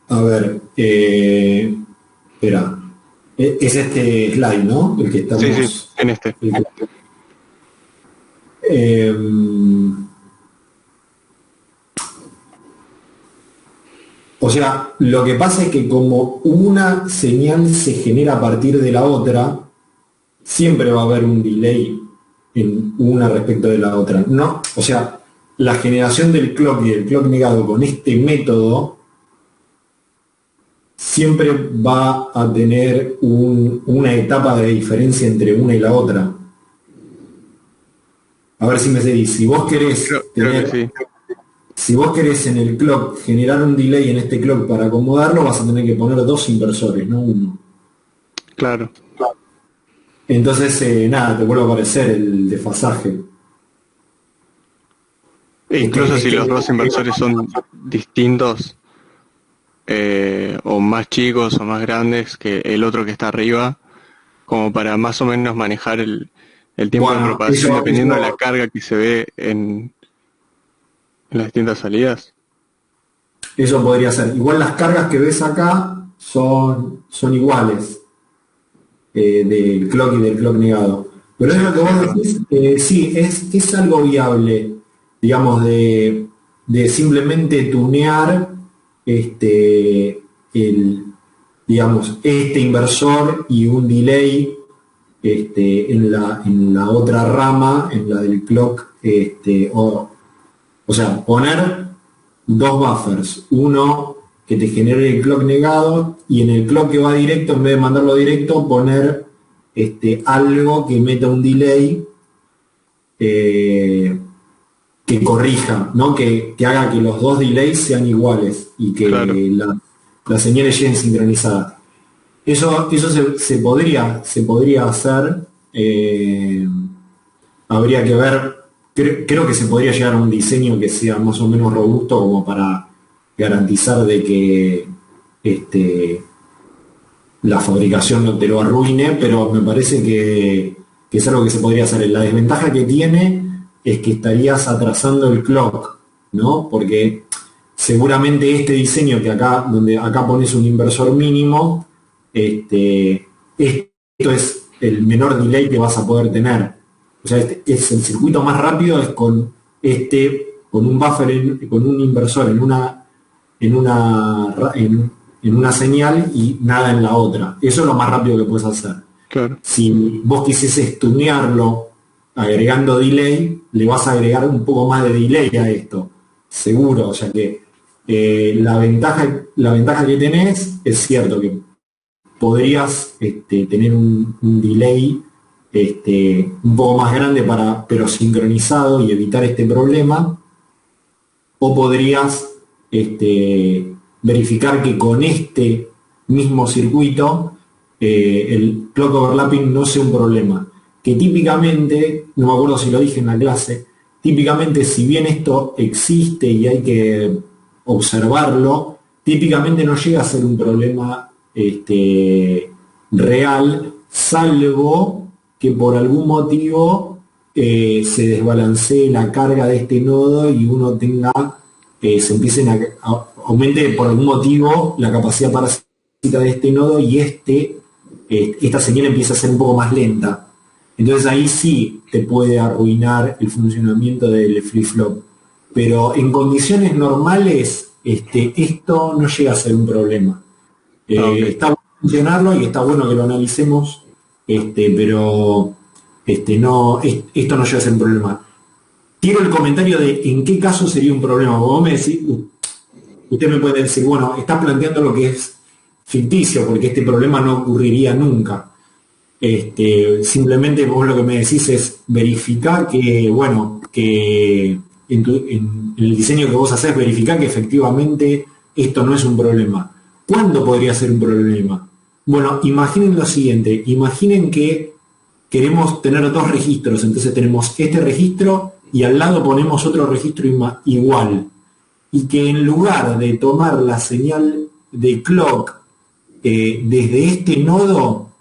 A ver, espera. Es este slide, ¿no? El que estamos. Sí, en este. O sea, lo que pasa es que como una señal se genera a partir de la otra, siempre va a haber un delay en una respecto de la otra. No, o sea, la generación del clock y del clock negado con este método siempre va a tener una etapa de diferencia entre una y la otra. A ver si me seguís. Si vos querés creo que sí. Si vos querés en el clock generar un delay en este clock para acomodarlo, vas a tener que poner 2 inversores, no uno. Claro. Entonces, nada, te vuelve a aparecer el desfasaje. E incluso si los dos inversores son distintos, o más chicos o más grandes que el otro que está arriba, como para más o menos manejar el tiempo de propagación dependiendo de la carga que se ve en las distintas salidas. Eso podría ser. Igual las cargas que ves acá son iguales del clock y del clock negado. Pero es lo que vos decís, sí, es algo viable, digamos, de simplemente tunear digamos, este inversor y un delay en la otra rama, en la del clock, o sea, poner 2 buffers, uno que te genere el clock negado y en el clock que va directo, en vez de mandarlo directo, poner algo que meta un delay que corrija, ¿no? Que haga que los 2 delays sean iguales y que claro, las señales lleguen sincronizadas. Eso se podría hacer, habría que ver. Creo que se podría llegar a un diseño que sea más o menos robusto como para garantizar de que la fabricación no te lo arruine, pero me parece que es algo que se podría hacer. La desventaja que tiene es que estarías atrasando el clock, ¿no? Porque seguramente este diseño que donde acá pones un inversor mínimo, esto es el menor delay que vas a poder tener. O sea, es el circuito más rápido es con un buffer, con un inversor en una señal y nada en la otra. Eso es lo más rápido que puedes hacer. claro. Si vos quisieses tunearlo agregando delay, le vas a agregar un poco más de delay a esto, seguro. O sea que La ventaja que tenés es cierto que podrías tener un delay un poco más grande pero sincronizado y evitar este problema, o podrías verificar que con este mismo circuito el clock overlapping no sea un problema. Que típicamente, no me acuerdo si lo dije en la clase, típicamente si bien esto existe y hay que observarlo, típicamente no llega a ser un problema real, salvo que por algún motivo se desbalancee la carga de este nodo y uno tenga, se empiecen a aumente por algún motivo la capacidad parasita de este nodo y esta señal empieza a ser un poco más lenta. Entonces ahí sí te puede arruinar el funcionamiento del flip-flop. Pero en condiciones normales esto no llega a ser un problema. Okay. Está bueno funcionarlo y está bueno que lo analicemos, pero esto no llega a ser un problema. Quiero el comentario de en qué caso sería un problema. Vos me decís, usted me puede decir, bueno, está planteando lo que es ficticio, porque este problema no ocurriría nunca. Simplemente vos lo que me decís es verificar que, bueno, que en el diseño que vos hacés, verificar que efectivamente esto no es un problema. ¿Cuándo podría ser un problema? Bueno, imaginen lo siguiente, imaginen que queremos tener dos registros, entonces tenemos este registro y al lado ponemos otro registro igual, y que en lugar de tomar la señal de clock desde este nodo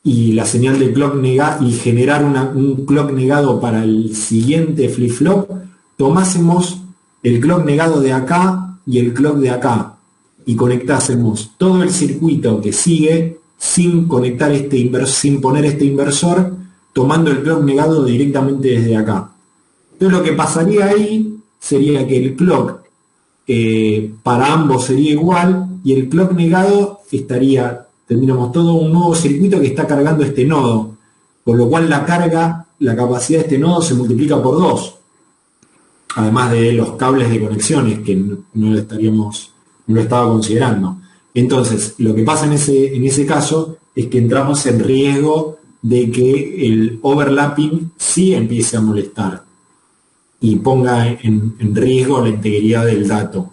y la señal de clock negada y generar un clock negado para el siguiente flip-flop, tomásemos el clock negado de acá y el clock de acá y conectásemos todo el circuito que sigue sin conectar sin poner este inversor, tomando el clock negado directamente desde acá. Entonces lo que pasaría ahí sería que el clock para ambos sería igual y el clock negado tendríamos todo un nuevo circuito que está cargando este nodo, por lo cual la capacidad de este nodo se multiplica por 2, además de los cables de conexiones que no lo estaba considerando. Entonces, lo que pasa en ese caso es que entramos en riesgo de que el overlapping sí empiece a molestar y ponga en riesgo la integridad del dato.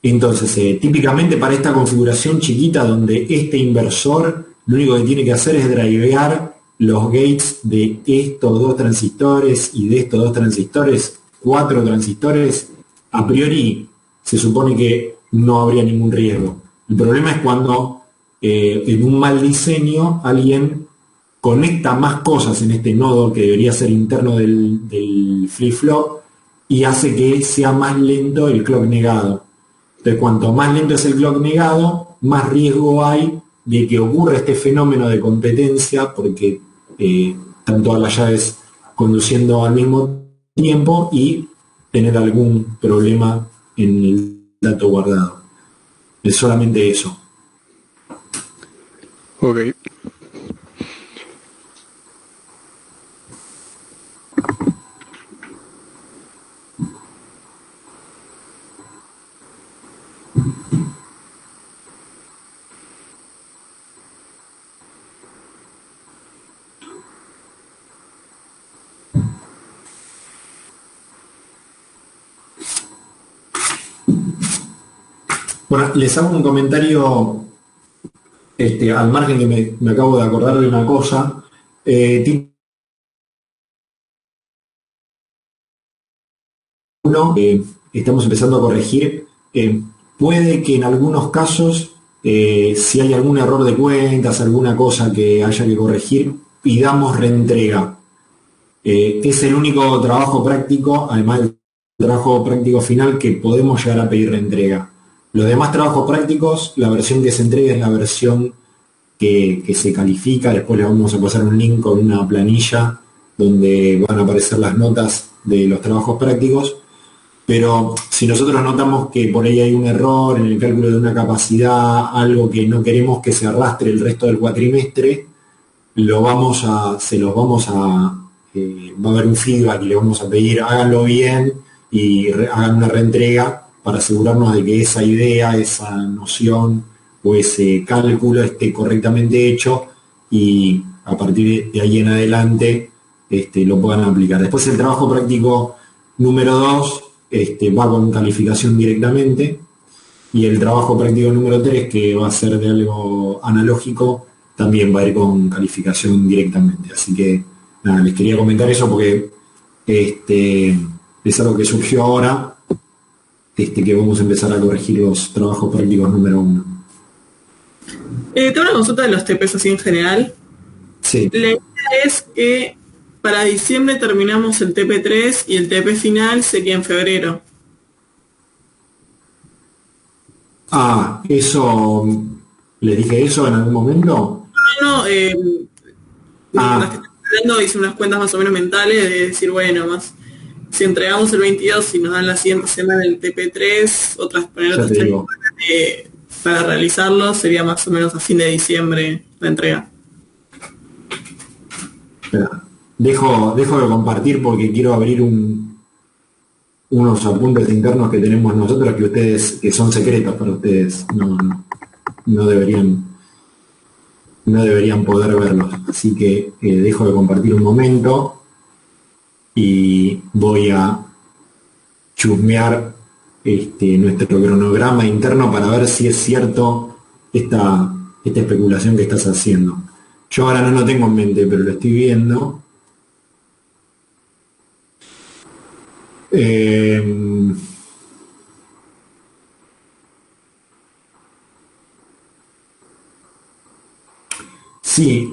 Entonces, típicamente para esta configuración chiquita donde este inversor lo único que tiene que hacer es drivear los gates de estos dos transistores y de estos dos transistores, 4 transistores, a priori se supone que no habría ningún riesgo. El problema es cuando en un mal diseño alguien conecta más cosas en este nodo que debería ser interno del flip-flop y hace que sea más lento el clock negado. Entonces, cuanto más lento es el clock negado, más riesgo hay de que ocurra este fenómeno de competencia, porque están todas las llaves conduciendo al mismo tiempo y tener algún problema en el dato guardado. Es solamente eso. Ok. Bueno, les hago un comentario al margen que me acabo de acordar de una cosa. Estamos empezando a corregir. Puede que en algunos casos, si hay algún error de cuentas, alguna cosa que haya que corregir, pidamos reentrega. Es el único trabajo práctico, además del trabajo práctico final, que podemos llegar a pedir reentrega. Los demás trabajos prácticos, la versión que se entrega es la versión que se califica. Después les vamos a pasar un link con una planilla donde van a aparecer las notas de los trabajos prácticos. Pero si nosotros notamos que por ahí hay un error en el cálculo de una capacidad, algo que no queremos que se arrastre el resto del cuatrimestre, va a haber un feedback y le vamos a pedir háganlo bien, hagan una reentrega para asegurarnos de que esa idea, esa noción o ese cálculo esté correctamente hecho y a partir de ahí en adelante lo puedan aplicar. Después el trabajo práctico número 2 va con calificación directamente, y el trabajo práctico número 3, que va a ser de algo analógico, también va a ir con calificación directamente. Así que nada, les quería comentar eso porque es algo que surgió ahora, que vamos a empezar a corregir los trabajos prácticos número 1. Tengo una consulta de los TPs así en general. Sí. La idea es que para diciembre terminamos el TP3 y el TP final sería en febrero. Eso, ¿les dije eso en algún momento? No, mientras que estaba hablando hice unas cuentas más o menos mentales de decir, bueno, más si entregamos el 22 y nos dan la siguiente semana el TP3, poner otras 3 para realizarlo, sería más o menos a fin de diciembre la entrega. Espera, dejo de compartir porque quiero abrir unos apuntes internos que tenemos nosotros que son secretos para ustedes, no deberían poder verlos. Así que dejo de compartir un momento y voy a chusmear nuestro cronograma interno para ver si es cierto esta especulación que estás haciendo. Yo ahora no lo tengo en mente, pero lo estoy viendo. Sí,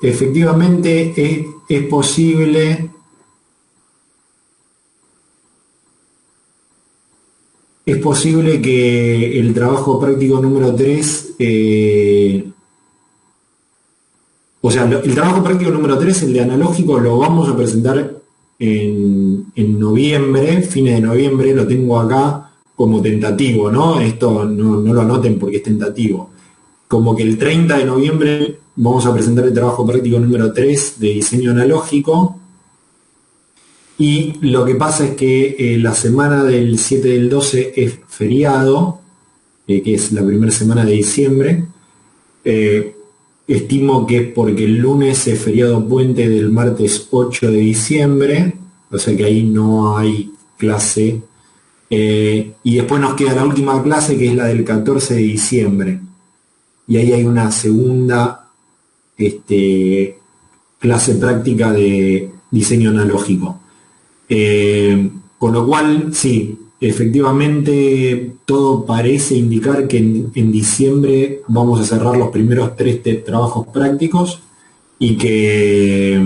efectivamente es posible. Es posible que el trabajo práctico número 3, el trabajo práctico número 3, el de analógico, lo vamos a presentar en noviembre, fines de noviembre, lo tengo acá como tentativo, ¿no? Esto no lo anoten porque es tentativo. Como que el 30 de noviembre vamos a presentar el trabajo práctico número 3 de diseño analógico. Y lo que pasa es que la semana del 7 del 12 es feriado, que es la primera semana de diciembre. Estimo que es porque el lunes es feriado puente del martes 8 de diciembre, o sea que ahí no hay clase. Y después nos queda la última clase, que es la del 14 de diciembre. Y ahí hay una segunda clase práctica de diseño analógico. Con lo cual, sí, efectivamente todo parece indicar que en diciembre vamos a cerrar los primeros 3 trabajos prácticos y que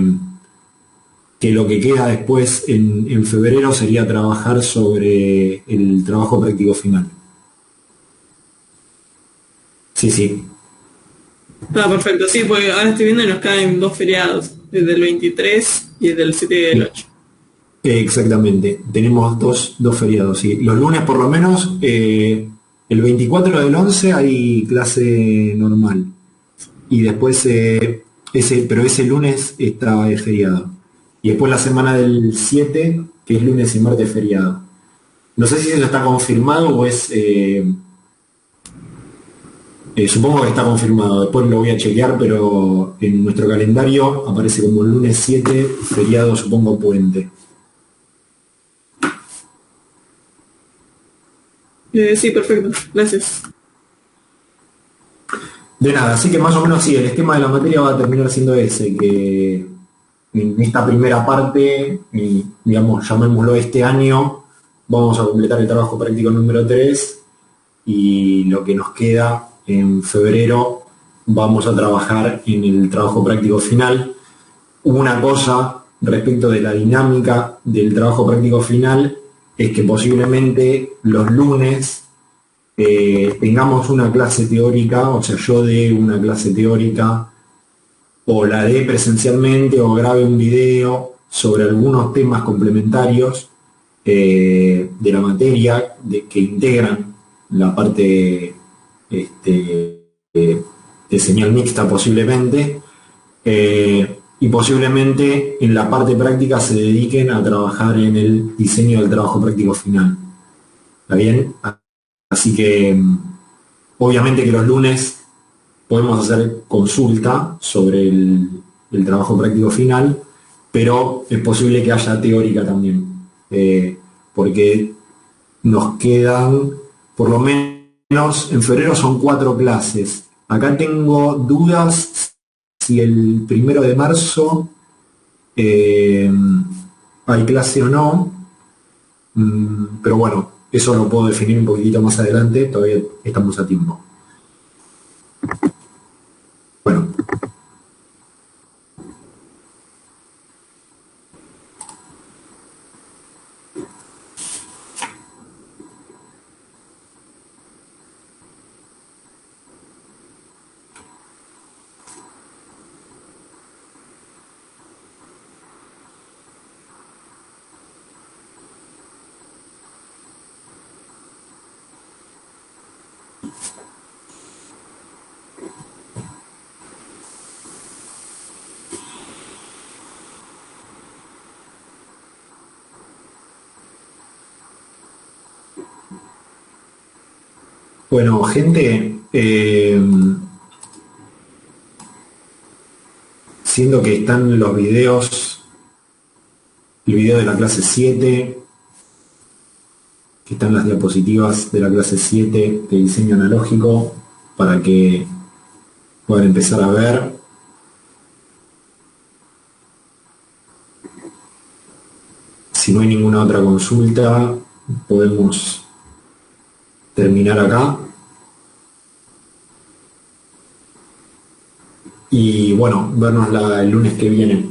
lo que queda después en febrero sería trabajar sobre el trabajo práctico final. Sí. Perfecto, sí, porque ahora estoy viendo y nos caen 2 feriados, el del 23 y el del 7 y del 8. Exactamente, tenemos dos feriados, sí. Los lunes por lo menos, el 24 del 11 hay clase normal. Y después, pero ese lunes está feriado. Y después la semana del 7, que es lunes y martes feriado. No sé si eso está confirmado o es... supongo que está confirmado, después lo voy a chequear, pero en nuestro calendario aparece como el lunes 7, feriado, supongo, puente. Sí, perfecto, gracias. De nada, así que más o menos sí, el esquema de la materia va a terminar siendo ese, que en esta primera parte, digamos, llamémoslo este año, vamos a completar el trabajo práctico número 3 y lo que nos queda en febrero vamos a trabajar en el trabajo práctico final. Una cosa respecto de la dinámica del trabajo práctico final es que posiblemente los lunes tengamos una clase teórica, o sea, yo dé una clase teórica o la dé presencialmente o grabe un video sobre algunos temas complementarios de la materia que integran la parte de señal mixta posiblemente, y posiblemente en la parte práctica se dediquen a trabajar en el diseño del trabajo práctico final. ¿Está bien? Así que obviamente que los lunes podemos hacer consulta sobre el trabajo práctico final, pero es posible que haya teórica también, porque nos quedan, por lo menos en febrero son 4 clases. Acá tengo dudas si el 1 de marzo hay clase o no, pero bueno, eso lo puedo definir un poquitito más adelante, todavía estamos a tiempo. Bueno. Bueno, gente, siendo que están los videos, el video de la clase 7, que están las diapositivas de la clase 7 de diseño analógico, para que puedan empezar a ver. Si no hay ninguna otra consulta, podemos terminar acá. Y bueno, vernos el lunes que viene.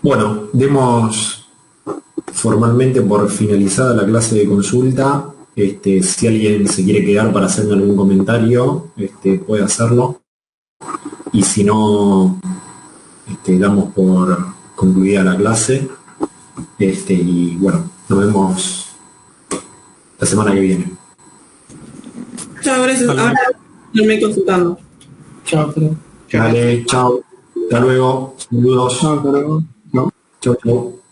Bueno, demos formalmente por finalizada la clase de consulta. Si alguien se quiere quedar para hacerme algún comentario, puede hacerlo. Y si no, damos por concluida la clase. Y bueno, nos vemos la semana que viene. Chao, gracias. Ahora me consultando. Chao, Fred. Dale, chao. Hasta luego. Saludos. Chao, hasta luego. Chao. Chau, chau.